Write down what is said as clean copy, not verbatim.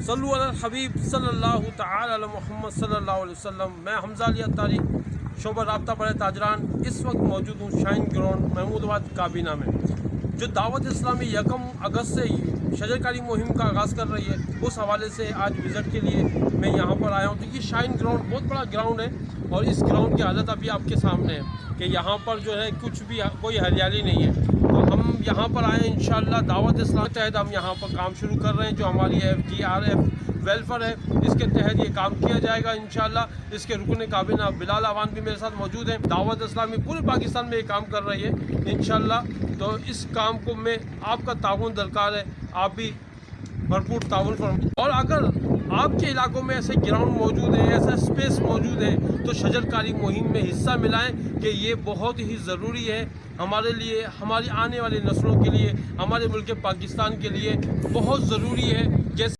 صلو علی الحبیب صلی اللہ تعالی علی محمد صلی اللہ علیہ وسلم۔ میں حمزہ علی اتاری، شعبہ رابطہ بڑے تاجران، اس وقت موجود ہوں شاہین گراؤنڈ محمود آباد کابینہ میں، جو دعوت اسلامی 1 اگست سے شجرکاری مہم کا آغاز کر رہی ہے، اس حوالے سے آج وزٹ کے لیے میں یہاں پر آیا ہوں۔ تو یہ شاہین گراؤنڈ بہت بڑا گراؤنڈ ہے اور اس گراؤنڈ کی حالت ابھی آپ کے سامنے ہے کہ یہاں پر جو ہے کچھ بھی کوئی ہریالی نہیں ہے۔ تو ہم یہاں پر آئے ہیں انشاءاللہ دعوت اسلام کے تحت ہم یہاں پر کام شروع کر رہے ہیں، جو ہماری FGRF ویلفیئر ہے، اس کے تحت یہ کام کیا جائے گا انشاءاللہ۔ اس کے رکن کابینہ بلال اعوان بھی میرے ساتھ موجود ہیں۔ دعوت اسلامی پورے پاکستان میں یہ کام کر رہی ہے انشاءاللہ۔ تو اس کام کو میں آپ کا تعاون درکار ہے، آپ بھی بھرپور تعاون فرمائیں۔ اور اگر آپ کے علاقوں میں ایسے گراؤنڈ موجود ہے، ایسا اسپیس موجود ہے، تو شجرکاری مہم میں حصہ ملائیں کہ یہ بہت ہی ضروری ہے ہمارے لیے، ہماری آنے والی نسلوں کے لیے، ہمارے ملک پاکستان کے لیے بہت ضروری ہے۔ جیسے